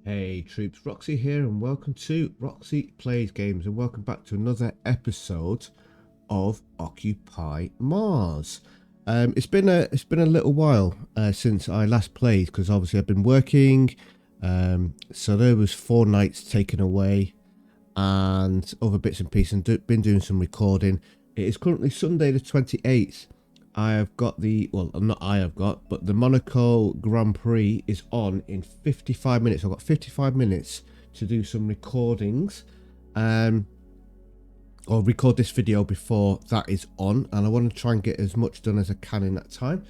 Hey troops, Roxee here and welcome to Roxee Plays Games and welcome back to another episode of Occupy Mars. It's been a little while since I last played because obviously I've been working, so there was 4 nights taken away and other bits and pieces and been doing some recording. It is currently Sunday the 28th. I have got the, well, not I have got, but the Monaco Grand Prix is on in 55 minutes. I've got 55 minutes to do some recordings, or record this video before that is on, and I want to try and get as much done as I can in that time.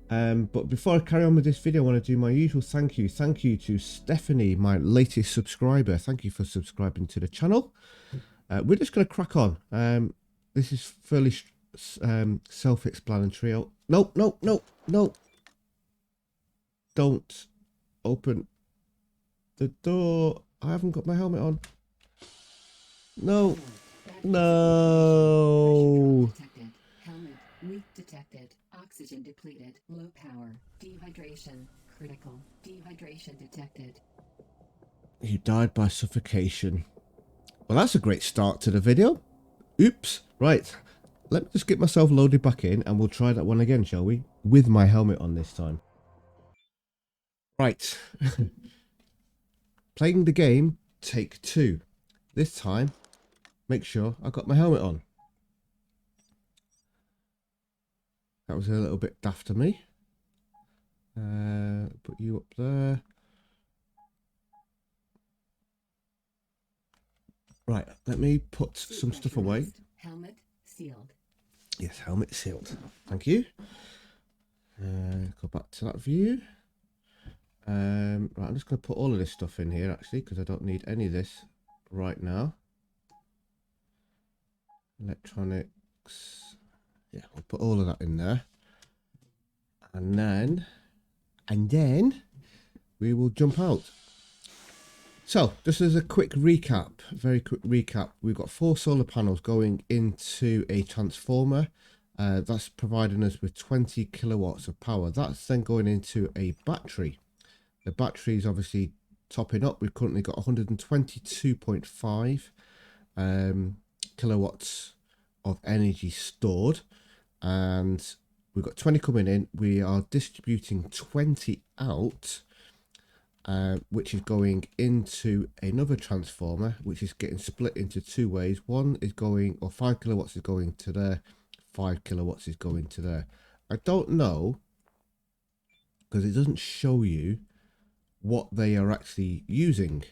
But before I carry on with this video, I want to do my usual thank you. Thank you to Stephanie, my latest subscriber. Thank you for subscribing to the channel. We're just going to crack on. This is fairly self-explanatory. Oh, no. Don't open the door. I haven't got my helmet on. No. Helmet leak detected. Oxygen depleted. Low power. Dehydration. Critical. Dehydration detected. You died by suffocation. Well, that's a great start to the video. Oops. Right. Let me just get myself loaded back in and we'll try that one again, shall we? With my helmet on this time. Right. Playing the game, take 2. This time, make sure I got my helmet on. That was a little bit daft of me. Put you up there. Right, let me put some stuff away. Helmet sealed. Yes, helmet sealed. Thank you. Go back to that view. Right, I'm just going to put all of this stuff in here actually because I don't need any of this right now. Electronics. Yeah, we'll put all of that in there. And then we will jump out. So, just as a quick recap, very quick recap, we've got 4 solar panels going into a transformer. That's providing us with 20 kilowatts of power. That's then going into a battery. The battery is obviously topping up. We've currently got 122.5 kilowatts of energy stored. And we've got 20 coming in. We are distributing 20 out. Which is going into another transformer, which is getting split into 2 ways. One is going, or 5 kilowatts is going to there, 5 kilowatts is going to there. I don't know, because it doesn't show you what they are actually using.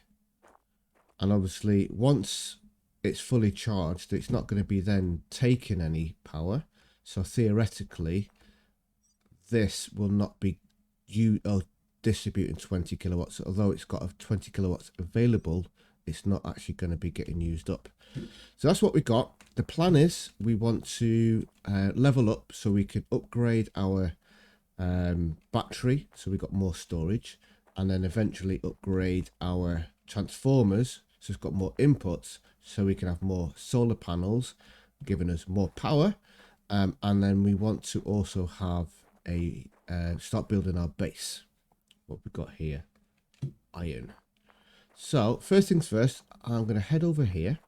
And obviously, once it's fully charged, it's not going to be then taking any power. So theoretically, this will not be distributing 20 kilowatts. Although it's got 20 kilowatts available, it's not actually going to be getting used up. So that's what we got. The plan is we want to level up so we can upgrade our battery so we got more storage, and then eventually upgrade our transformers so it's got more inputs so we can have more solar panels giving us more power, and then we want to also have a start building our base. What we've got here, iron. So first things first, I'm going to head over here.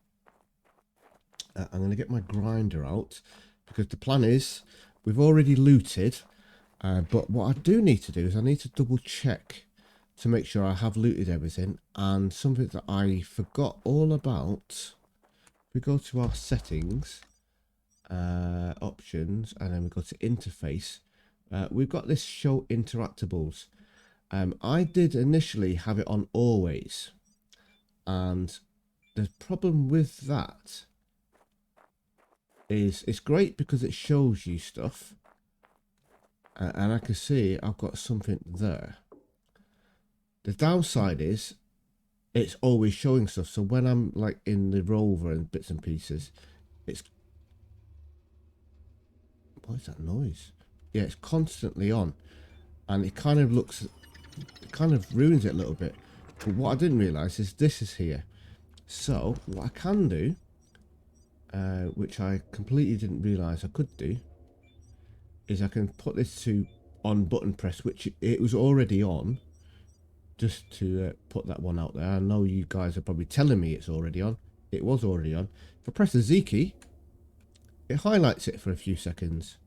I'm going to get my grinder out because the plan is we've already looted, but what I do need to do is I need to double check to make sure I have looted everything. And something that I forgot all about, we go to our settings, options, and then we go to interface. We've got this show interactables. I did initially have it on always, and the problem with that is it's great because it shows you stuff, and I can see I've got something there. The downside is it's always showing stuff, so when I'm like in the rover and bits and pieces, it's, what is that noise? Yeah, it's constantly on, and it kind of looks, it kind of ruins it a little bit. But what I didn't realise is this is here. So what I can do, which I completely didn't realise I could do, is I can put this to on button press, which it was already on, just to put that one out there. I know you guys are probably telling me it's already on. It was already on. If I press the Z key, it highlights it for a few seconds.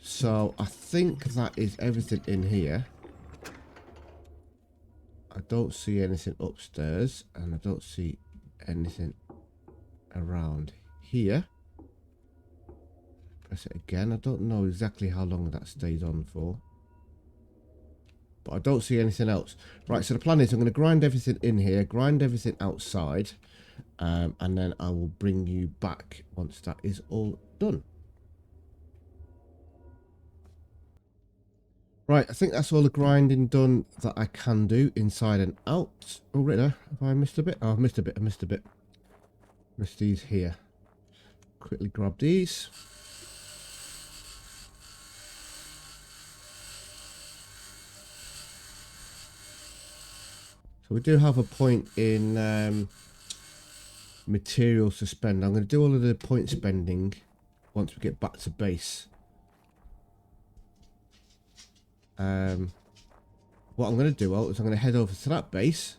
So I think that is everything in here. I don't see anything upstairs, and I don't see anything around here. Press it again. I don't know exactly how long that stays on for, but I don't see anything else. Right, so the plan is I'm going to grind everything in here, grind everything outside, and then I will bring you back once that is all done. Right, I think that's all the grinding done that I can do inside and out. Oh, right there. Have I missed a bit? Oh, I've missed a bit. I missed a bit. Missed these here. Quickly grab these. So we do have a point in materials to spend. I'm going to do all of the point spending once we get back to base. What I'm going to do is I'm going to head over to that base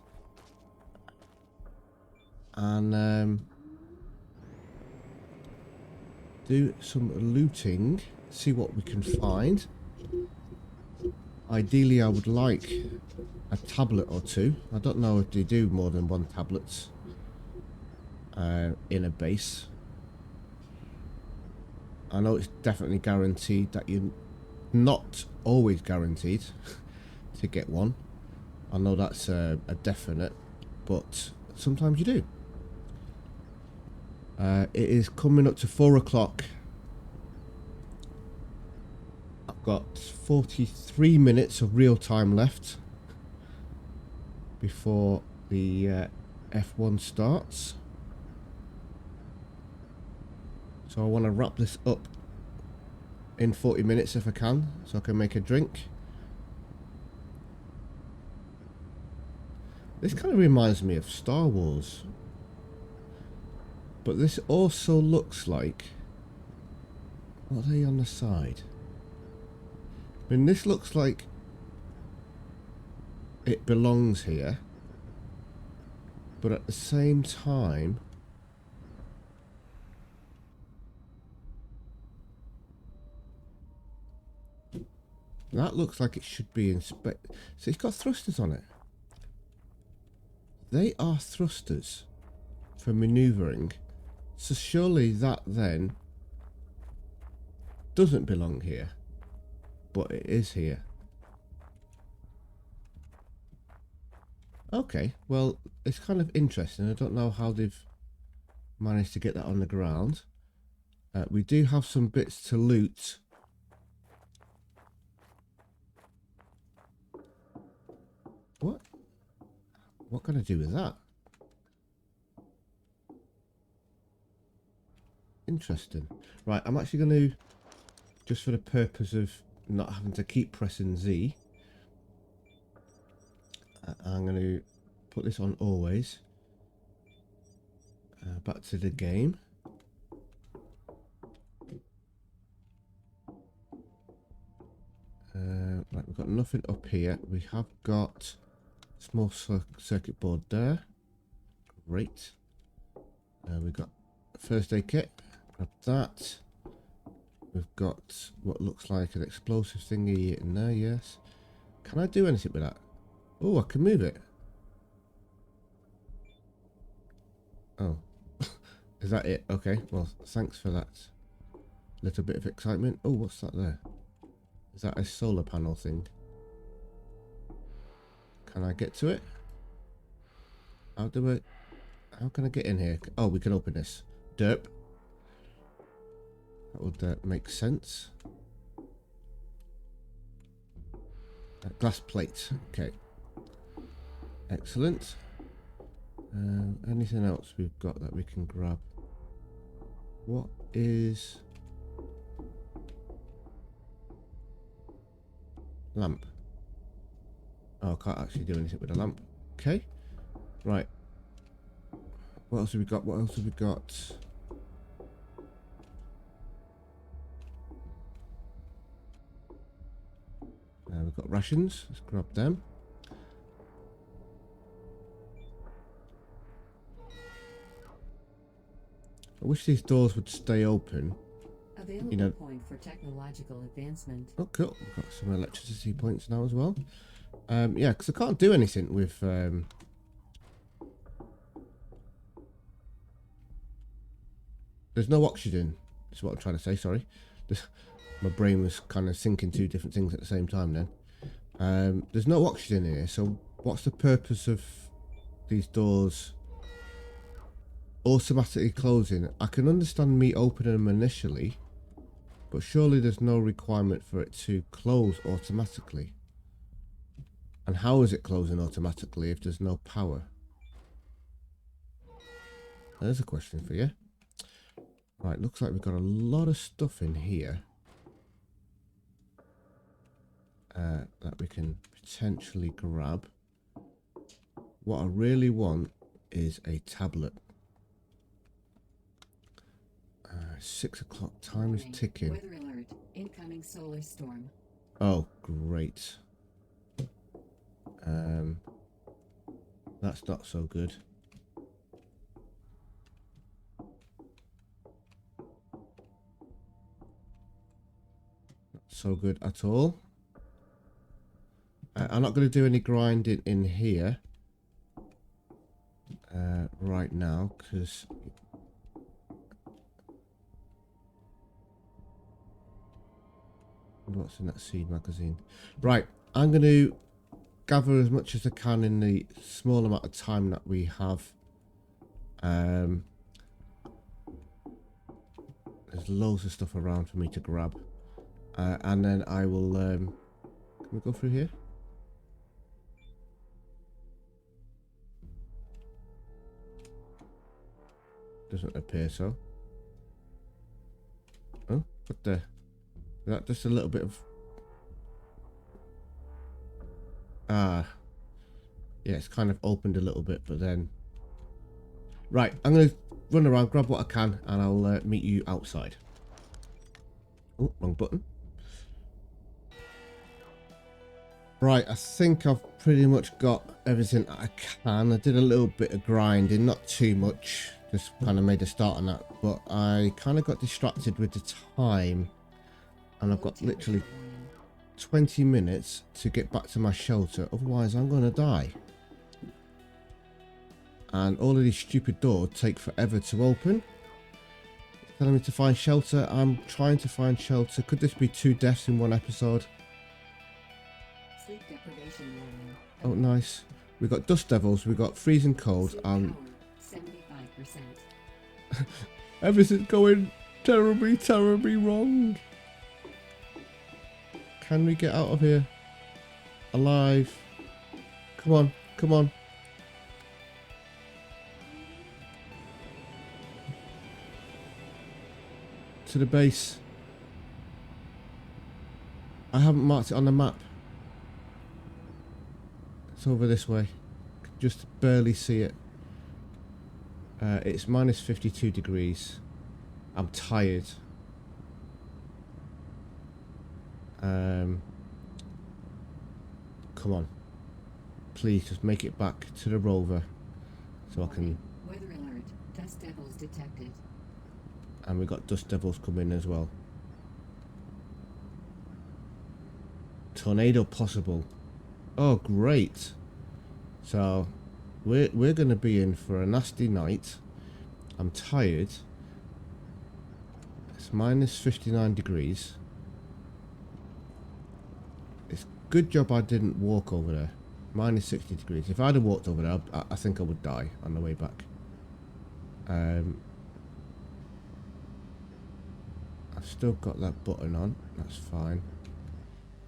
and do some looting, see what we can find. Ideally, I would like a tablet or two. I don't know if they do more than one tablet in a base. I know it's definitely guaranteed that you're not always guaranteed to get one. I know that's a definite, but sometimes you do. It is coming up to 4 o'clock. I've got 43 minutes of real time left before the F1 starts. So I want to wrap this up in 40 minutes if I can, so I can make a drink. This kind of reminds me of Star Wars. But this also looks like... What are they on the side? I mean, this looks like it belongs here. But at the same time... That looks like it should be inspected. So it's got thrusters on it. They are thrusters for manoeuvring. So surely that then doesn't belong here. But it is here. Okay, well, it's kind of interesting. I don't know how they've managed to get that on the ground. We do have some bits to loot. What can I do with that? Interesting. Right, I'm actually going to, just for the purpose of not having to keep pressing Z, I'm going to put this on always. Back to the game. Right, we've got nothing up here. We have got small circuit board there. Great. We've got first aid kit. Grab that. We've got what looks like an explosive thingy in there, yes. Can I do anything with that? Oh, I can move it. Oh. Is that it? Okay, well, thanks for that little bit of excitement. Oh, what's that there? Is that a solar panel thing? Can I get to it? How can I get in here? Oh, we can open this. Derp. That would make sense. Glass plate. Okay. Excellent. Anything else we've got that we can grab? What is... Lamp. Oh, I can't actually do anything with a lamp. Okay. Right. What else have we got? What else have we got? We've got rations. Let's grab them. I wish these doors would stay open. Available You know. point for technological advancement. Oh, cool. We've got some electricity points now as well. Yeah, because I can't do anything with... There's no oxygen, is what I'm trying to say, sorry. My brain was kind of thinking two different things at the same time then. There's no oxygen here, so what's the purpose of these doors automatically closing? I can understand me opening them initially, but surely there's no requirement for it to close automatically. And how is it closing automatically if there's no power? There's a question for you. Right, looks like we've got a lot of stuff in here that we can potentially grab. What I really want is a tablet. 6 o'clock, time is ticking. Weather alert. Incoming solar storm. Oh, great. That's not so good. Not so good at all. I'm not going to do any grinding in here right now, because what's in that seed magazine? Right, I'm going to gather as much as I can in the small amount of time that we have. There's loads of stuff around for me to grab, and then I will can we go through here? Doesn't appear so. Oh, what the? Is that just a little bit of... Ah. Yeah, it's kind of opened a little bit, but then... Right, I'm going to run around, grab what I can, and I'll meet you outside. Oh, wrong button. Right, I think I've pretty much got everything I can. I did a little bit of grinding, not too much. Just kind of made a start on that. But I kind of got distracted with the time. And I've got literally 20 minutes to get back to my shelter. Otherwise, I'm going to die. And all of these stupid doors take forever to open. Telling me to find shelter. I'm trying to find shelter. Could this be 2 deaths in one episode? Sleep deprivation warning. Oh, nice. We've got dust devils. We've got freezing cold. Sleep power, 75%. Everything's going terribly, terribly wrong. Can we get out of here alive? Come on, come on. To the base. I haven't marked it on the map. It's over this way. Just barely see it. It's minus 52 degrees. I'm tired. Come on. Please just make it back to the rover so I can... Weather alert. Dust devils detected. And we got dust devils coming as well. Tornado possible. Oh, great. So we're going to be in for a nasty night. I'm tired. It's minus 59 degrees. It's good job I didn't walk over there. Minus 60 degrees. If I'd have walked over there, I think I would die on the way back. I've still got that button on. That's fine.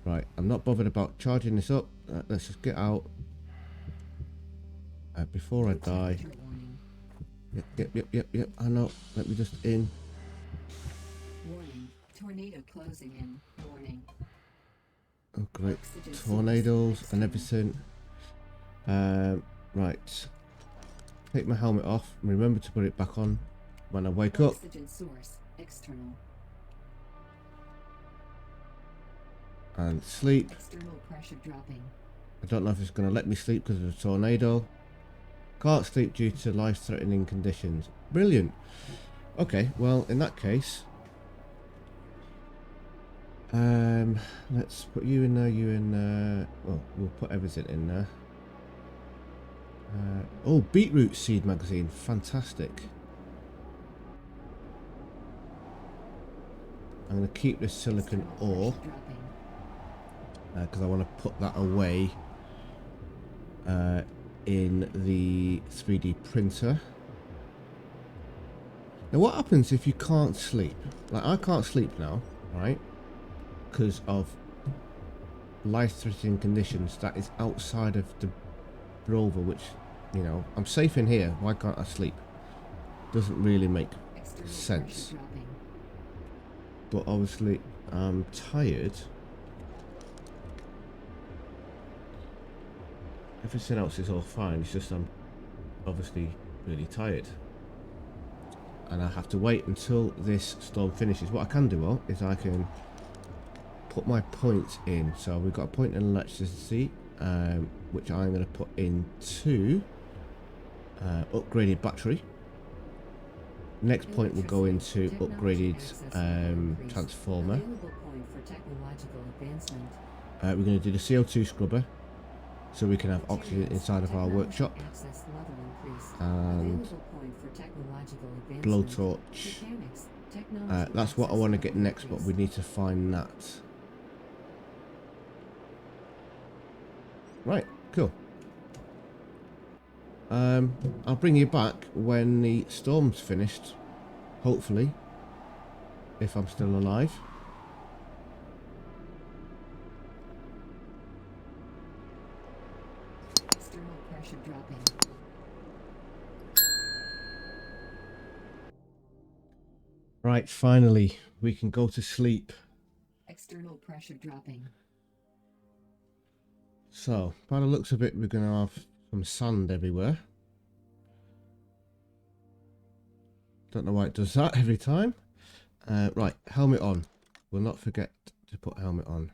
Right, I'm not bothered about charging this up. Let's just get out. Before I die. Yep. I know. Let me just in. Warning. Tornado closing in. Warning. Oh, great. Tornadoes and everything. Right. Take my helmet off. Remember to put it back on when I wake up. Oxygen source external. And sleep. External pressure dropping. I don't know if it's going to let me sleep because of a tornado. Can't sleep due to life-threatening conditions. Brilliant. Okay, well, in that case, let's put you in there, you in there. Well, we'll put everything in there. Oh, beetroot seed magazine. Fantastic. I'm going to keep this silicon ore because I want to put that away in the 3D printer. Now what happens if you can't sleep? Like, I can't sleep now, right? Because of life-threatening conditions that is outside of the rover, which, you know, I'm safe in here. Why can't I sleep? Doesn't really make sense. But obviously I'm tired. Everything else is all fine. It's just I'm obviously really tired. And I have to wait until this storm finishes. What I can do, well, is I can put my points in. So we've got a point in electricity, which I'm going to put into upgraded battery. Next point will go into upgraded transformer. We're going to do the CO2 scrubber, so we can have oxygen inside of our workshop. And blowtorch. That's what I want to get next, but we need to find that. Right, cool. I'll bring you back when the storm's finished, hopefully, if I'm still alive. External pressure dropping. Right, finally, we can go to sleep. External pressure dropping. So, by the looks of it, we're going to have some sand everywhere. Don't know why it does that every time. Right, helmet on. We'll not forget to put helmet on.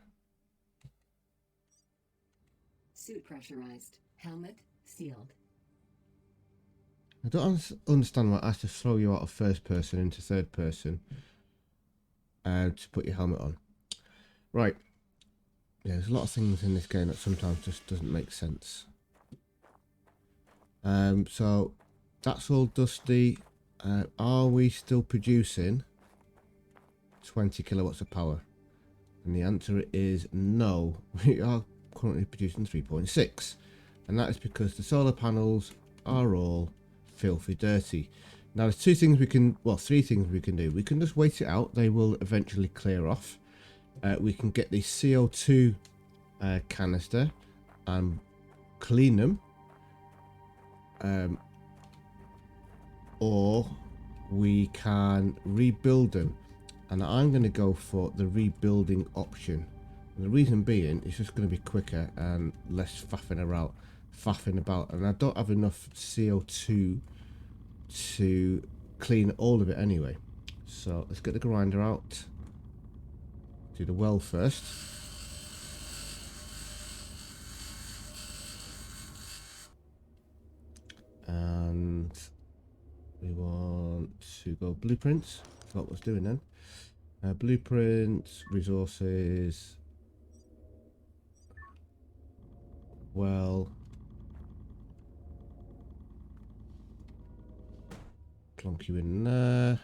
Suit pressurized. Helmet sealed. I don't understand why I have to throw you out of first person into third person to put your helmet on. Right. Yeah, there's a lot of things in this game that sometimes just doesn't make sense. So that's all dusty. Are we still producing 20 kilowatts of power? And the answer is no. We are currently producing 3.6, and that is because the solar panels are all filthy dirty. Now there's two things we can, well, three things we can do. We can just wait it out. They will eventually clear off. We can get the CO2 canister and clean them, or we can rebuild them, and I'm going to go for the rebuilding option. And the reason being, it's just going to be quicker and less faffing about, and I don't have enough CO2 to clean all of it anyway. So let's get the grinder out. Do the well first. And we want to go blueprints. That's what I was doing then. Blueprints, resources. Well. Plonk you in there.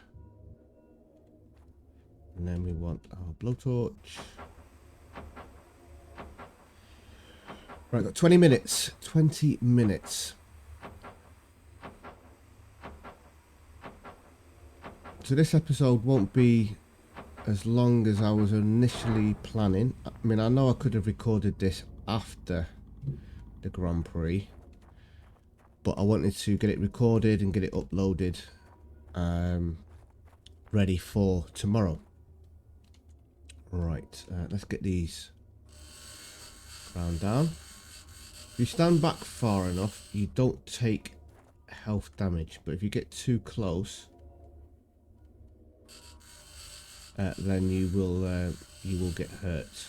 And then we want our blowtorch. Right, got 20 minutes. 20 minutes. So this episode won't be as long as I was initially planning. I mean, I know I could have recorded this after the Grand Prix, but I wanted to get it recorded and get it uploaded, ready for tomorrow. Right, let's get these ground down. If you stand back far enough, you don't take health damage, but if you get too close, then you will get hurt.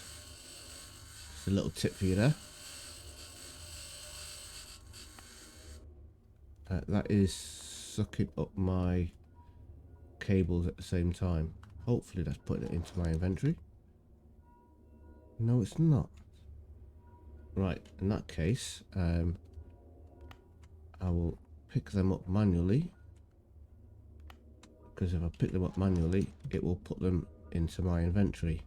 a little tip for you there. That is sucking up my cables at the same time. Hopefully that's putting it into my inventory. No, it's not. Right, in that case, I will pick them up manually. Because if I pick them up manually, it will put them into my inventory.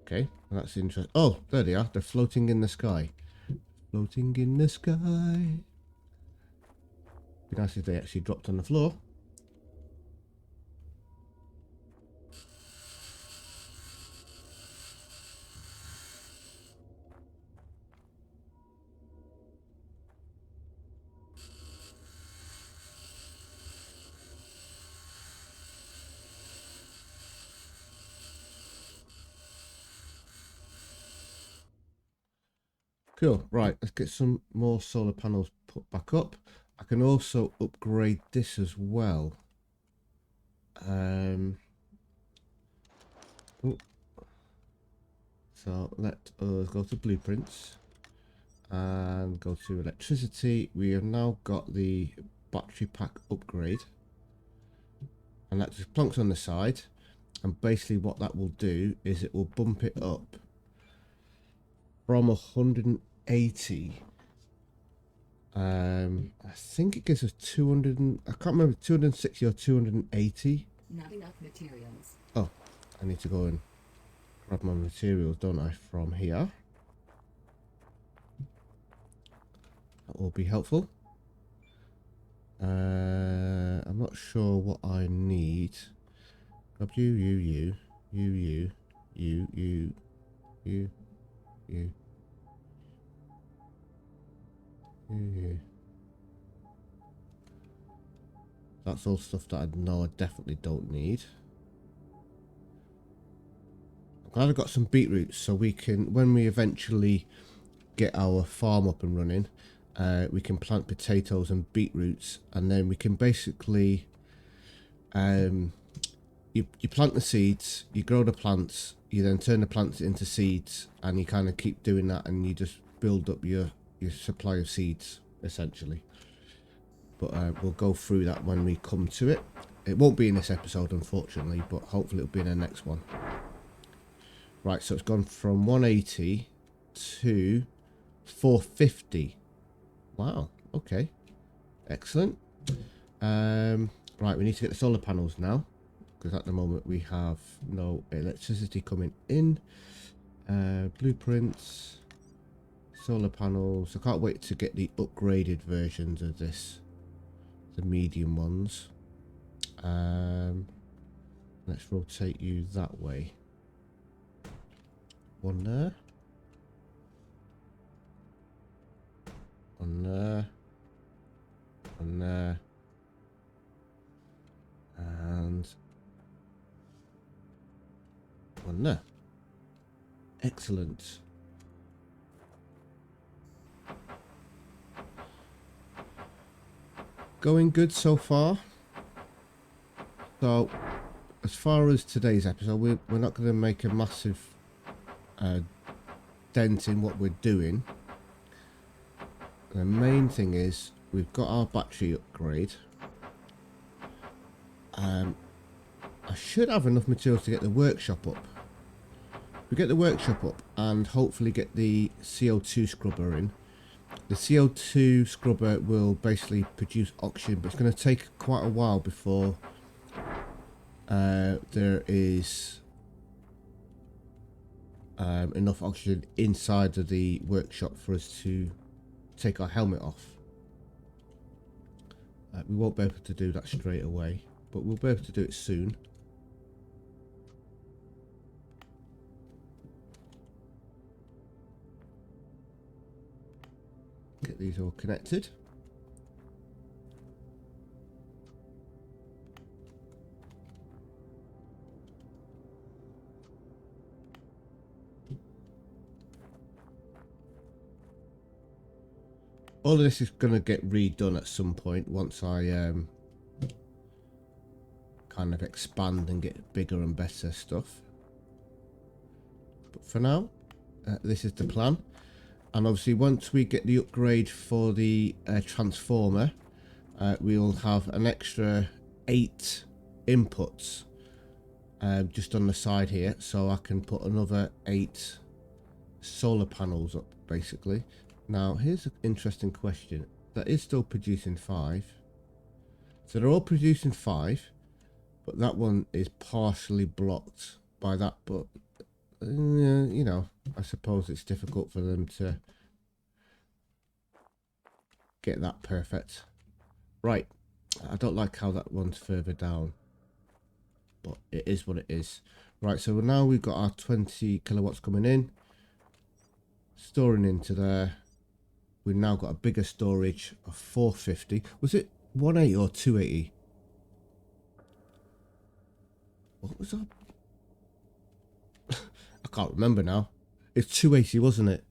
Okay, well, that's interesting. Oh, there they are. They're floating in the sky. Floating in the sky. Be nice if they actually dropped on the floor. Cool, right, let's get some more solar panels put back up. I can also upgrade this as well. So let us go to blueprints and go to electricity. We have now got the battery pack upgrade, and that just plonks on the side, and basically what that will do is it will bump it up from 180. I think it gives us 200 and, I can't remember, 260 or 280. Not enough materials. Oh, I need to go and grab my materials, don't I, from here. That will be helpful. I'm not sure what I need. Grab you. That's all stuff that I know I definitely don't need. I'm glad I got some beetroots so we can, when we eventually get our farm up and running, we can plant potatoes and beetroots, and then we can basically you plant the seeds, you grow the plants, you then turn the plants into seeds, and you kind of keep doing that, and you just build up your supply of seeds essentially. But we'll go through that when we come to it. It won't be in this episode, unfortunately, but hopefully it'll be in the next one. Right, so it's gone from 180 to 450. Wow, okay. Excellent. Right, we need to get the solar panels now, because at the moment we have no electricity coming in. Blueprints, solar panels. I can't wait to get the upgraded versions of this. The medium ones. Let's rotate you that way. One there. One there. One there. And one there. Excellent. Going good so far. So, as far as today's episode, we're not going to make a massive dent in what we're doing. The main thing is we've got our battery upgrade. I should have enough materials to get the workshop up. We get the workshop up and hopefully get the CO2 scrubber in. The CO2 scrubber will basically produce oxygen, but it's going to take quite a while before there is enough oxygen inside of the workshop for us to take our helmet off. We won't be able to do that straight away, but we'll be able to do it soon. Get these all connected. All of this is going to get redone at some point once I kind of expand and get bigger and better stuff. But for now, this is the plan. And obviously once we get the upgrade for the transformer, we'll have an extra 8 inputs just on the side here, so I can put another 8 solar panels up basically. Now here's an interesting question. That is still producing 5, so they're all producing 5, but that one is partially blocked by that. But you know, I suppose it's difficult for them to get that perfect. Right, I don't like how that one's further down, but it is what it is. Right, so now we've got our 20 kilowatts coming in, storing into there. We've now got a bigger storage of 450. Was it 180 or 280? What was that? I can't remember now. It's 280, wasn't it?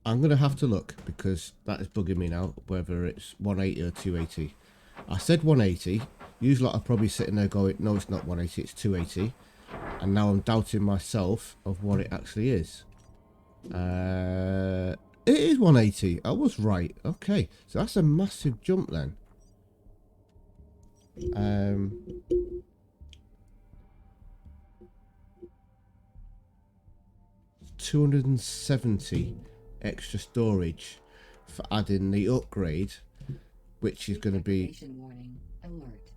I'm going to have to look, because that is bugging me now, whether it's 180 or 280. I said 180. You lot are probably sitting there going, no, it's not 180, it's 280. And now I'm doubting myself of what it actually is. It is 180. I was right. Okay, so that's a massive jump then. 270 extra storage for adding the upgrade, which is going to be Warning. Alert.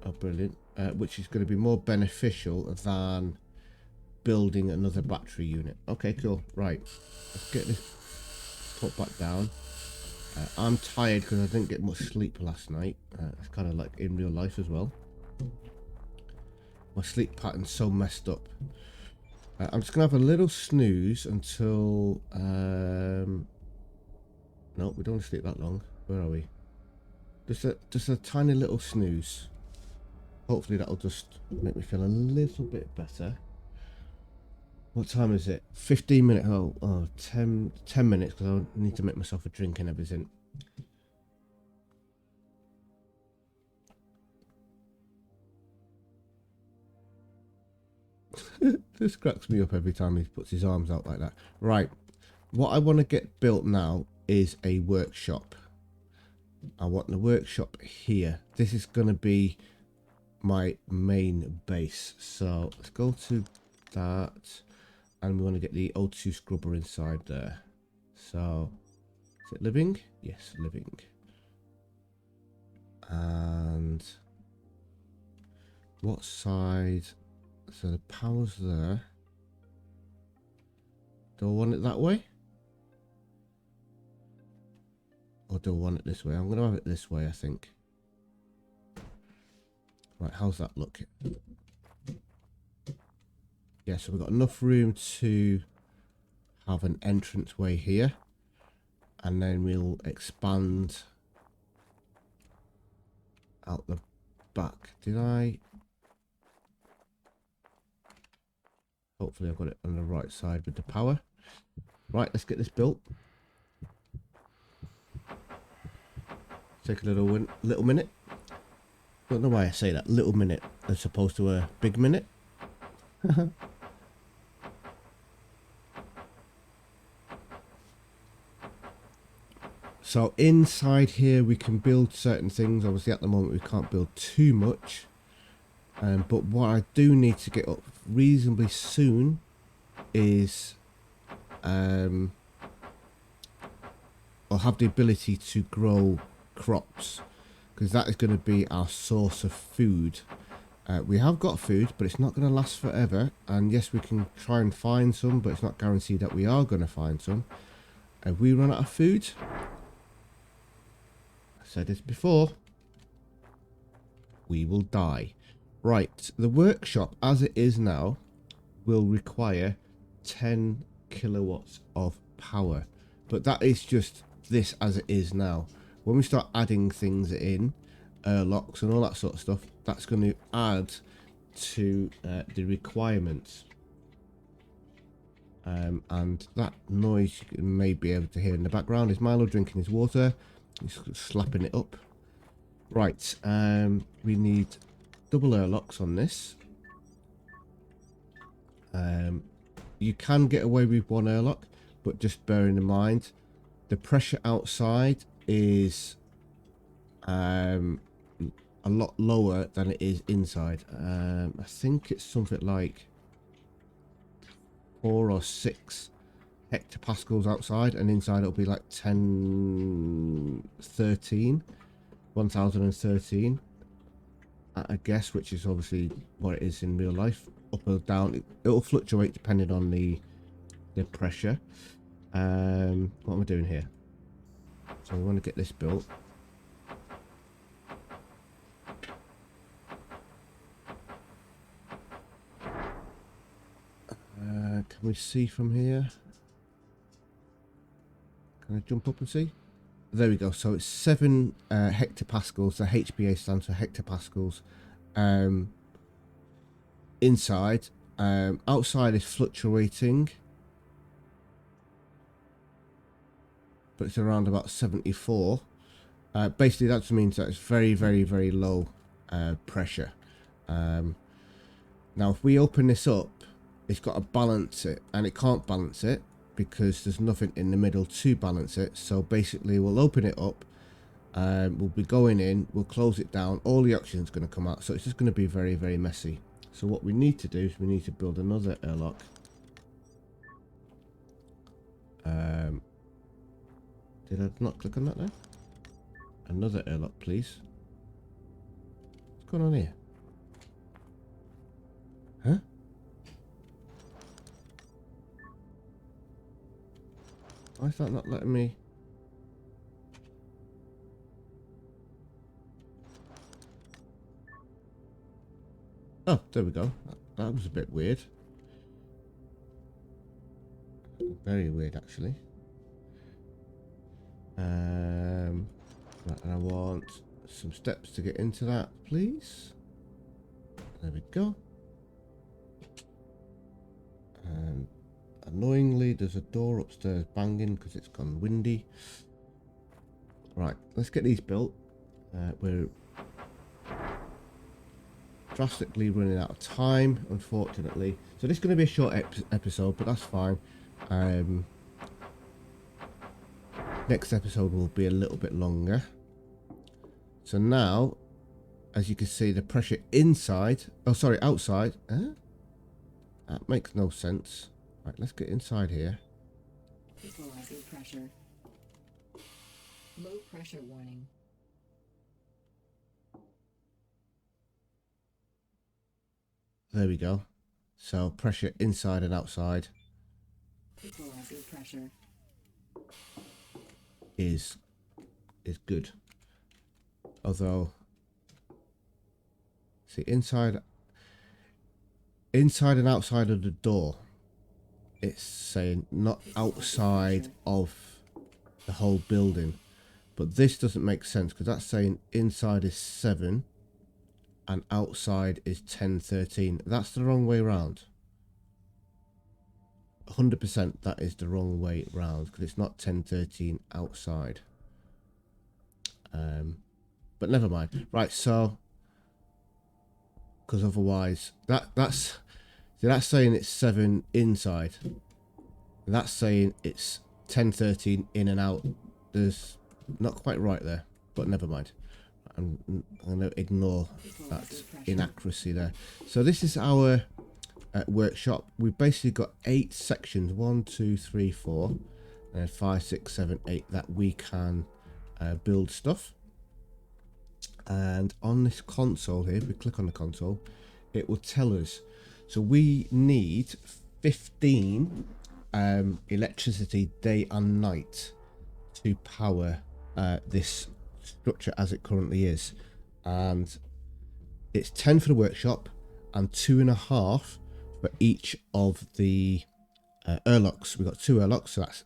oh brilliant, which is going to be more beneficial than building another battery unit. Okay, cool. Right, let's get this put back down. I'm tired because I didn't get much sleep last night. It's kind of like in real life as well. My sleep pattern's so messed up. I'm just gonna have a little snooze until no, we don't want to sleep that long. Where are we? Just a tiny little snooze. Hopefully that'll just make me feel a little bit better. What time is it? 15 minutes. Oh, 10 minutes, because I need to make myself a drink and everything. This cracks me up every time he puts his arms out like that. Right, what I want to get built now is a workshop. I want the workshop here. This is going to be my main base. So let's go to that, and we want to get the O2 scrubber inside there. So is it living? Yes, living. And what side? So the power's there. Do I want it that way? Or do I want it this way? I'm going to have it this way, I think. Right, how's that look? Yeah, so we've got enough room to have an entrance way here. And then we'll expand out the back. Did I? Hopefully I've got it on the right side with the power. Right, let's get this built. Take a little minute. Don't know why I say that, little minute, as opposed to a big minute. So inside here we can build certain things. Obviously at the moment we can't build too much. But what I do need to get up reasonably soon is I'll have the ability to grow crops, because that is going to be our source of food. We have got food, but it's not going to last forever. And yes, we can try and find some, but it's not guaranteed that we are going to find some. If we run out of food, I said this before, we will die. Right, the workshop as it is now will require 10 kilowatts of power, but that is just this as it is now. When we start adding things in, locks and all that sort of stuff, that's going to add to the requirements. And that noise you may be able to hear in the background is Milo drinking his water. He's slapping it up. Right, we need double airlocks on this. You can get away with one airlock, but just bearing in mind the pressure outside is a lot lower than it is inside. I think it's something like 4 or 6 hectopascals outside, and inside it'll be like 1013, I guess, which is obviously what it is in real life. Up or down, it'll fluctuate depending on the pressure. What am I doing here? So we want to get this built. Can we see from here? Can I jump up and see? There we go. So it's 7 hectopascals. The HPA stands for hectopascals. Inside. Outside is fluctuating, but it's around about 74. Basically, that just means that it's very, very, very low pressure. Now, if we open this up, it's got to balance it, and it can't balance it because there's nothing in the middle to balance it. So basically, we'll open it up, we'll be going in, we'll close it down, all the oxygen's going to come out, so it's just going to be very, very messy. So what we need to do is we need to build another airlock. Did I not click on that there? Another airlock, please. What's going on here? Huh? Why is that not letting me? Oh, there we go. That was a bit weird. Very weird, actually. Right, and I want some steps to get into that, please. There we go. And annoyingly, there's a door upstairs banging because it's gone windy. Right, let's get these built. We're drastically running out of time, unfortunately. So this is going to be a short episode, but that's fine. Next episode will be a little bit longer. So now, as you can see, the pressure inside, oh sorry, outside. That makes no sense. Right, let's get inside here. Equalizing pressure. Low pressure warning. There we go. So pressure inside and outside Equalizing pressure. is good. Although, see, inside and outside of the door, it's saying not outside of the whole building. But this doesn't make sense because that's saying inside is 7 and outside is 1013. That's the wrong way around. 100% that is the wrong way round because it's not 1013 outside. But never mind. Right, so because otherwise that's saying it's 7 inside. That's saying it's 1013 in and out. There's not quite right there, but never mind. I'm going to ignore that inaccuracy there. So this is our workshop. We've basically got 8 sections, 1, 2, 3, 4, and 5, 6, 7, 8 that we can build stuff. And on this console here, if we click on the console, it will tell us. So we need 15 electricity day and night to power this structure as it currently is, and it's 10 for the workshop and 2.5 for each of the airlocks. We've got 2 airlocks, so that's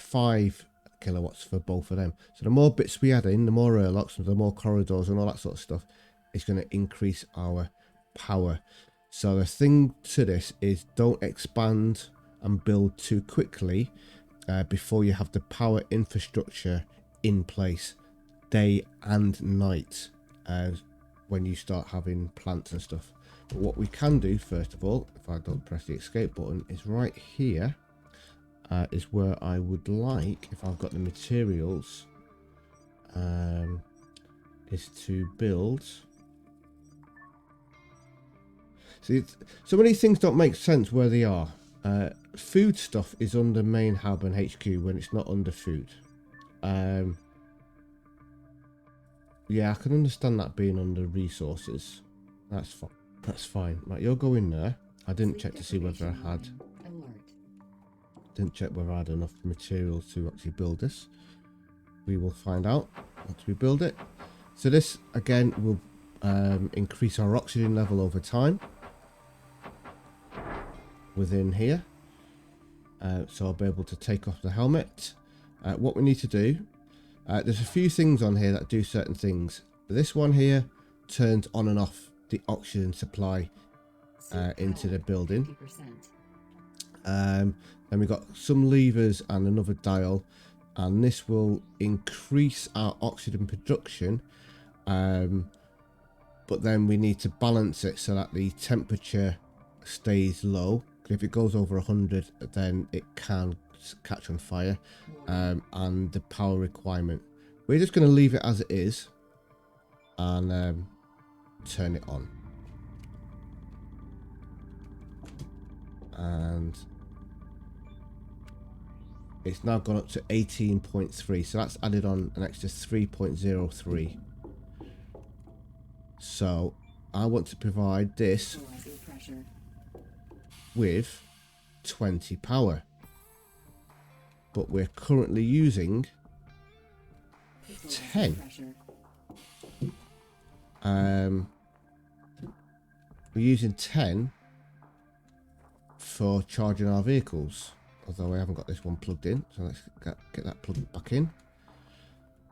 5 kilowatts for both of them. So the more bits we add in, the more airlocks, the more corridors and all that sort of stuff, is going to increase our power. So the thing to this is don't expand and build too quickly before you have the power infrastructure in place day and night when you start having plants and stuff. But what we can do first of all, if I don't press the escape button, is right here is where I would like, if I've got the materials, is to build. See, some of these things don't make sense where they are. Food stuff is under main hub and HQ when it's not under food. Yeah, I can understand that being under resources. That's fine. That's fine. Right, you'll go in there. I didn't check to see whether I had. Didn't check whether I had enough materials to actually build this. We will find out once we build it. So this again will increase our oxygen level over time within here. So I'll be able to take off the helmet. What we need to do, there's a few things on here that do certain things. This one here turns on and off the oxygen supply into the building. Then we've got some levers and another dial, and this will increase our oxygen production, but then we need to balance it so that the temperature stays low. If it goes over 100, then it can catch on fire, and the power requirement. We're just going to leave it as it is and turn it on. And it's now gone up to 18.3, so that's added on an extra 3.03. So I want to provide this with 20 power, but we're currently using 10. We're using 10 for charging our vehicles, although I haven't got this one plugged in, so let's get that plugged back in.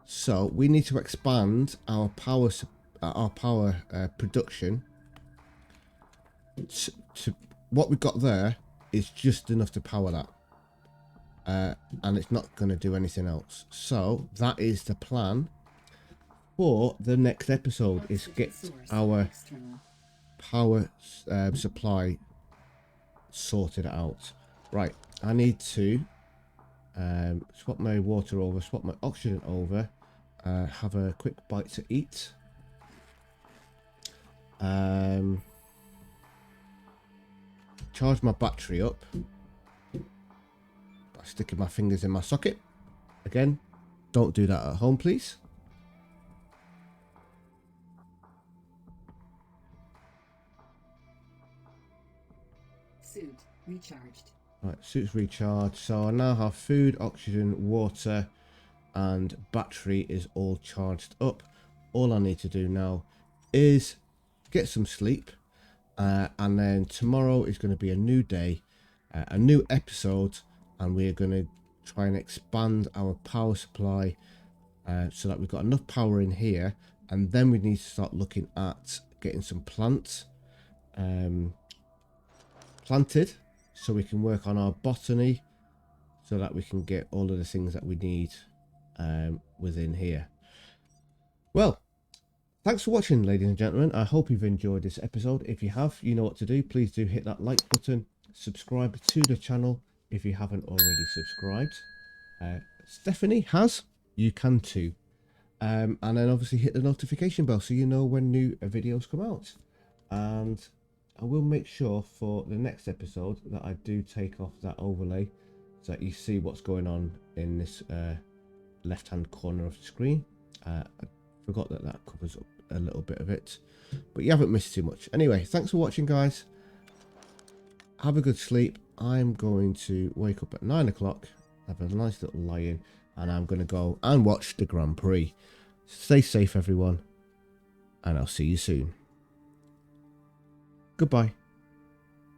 So we need to expand our power production to what we've got there is just enough to power that, and it's not going to do anything else. So that is the plan for the next episode, is get our power supply sorted out. Right, I need to swap my water over, swap my oxygen over, have a quick bite to eat. Charge my battery up by sticking my fingers in my socket. Again, don't do that at home, please. Suit recharged. Right, suit's recharged. So I now have food, oxygen, water, and battery is all charged up. All I need to do now is get some sleep. And then tomorrow is going to be a new day, a new episode, and we're going to try and expand our power supply so that we've got enough power in here, and then we need to start looking at getting some plants planted so we can work on our botany, so that we can get all of the things that we need within here. Well, thanks for watching, ladies and gentlemen. I hope you've enjoyed this episode. If you have, you know what to do. Please do hit that like button. Subscribe to the channel if you haven't already subscribed. Stephanie has. You can too. And then obviously hit the notification bell so you know when new videos come out. And I will make sure for the next episode that I do take off that overlay so that you see what's going on in this left-hand corner of the screen. I forgot that covers up a little bit of it, but you haven't missed too much. Anyway, thanks for watching, guys. Have a good sleep. I'm going to wake up at 9 o'clock, have a nice little lie-in, and I'm going to go and watch the Grand Prix. Stay safe, everyone, and I'll see you soon. Goodbye.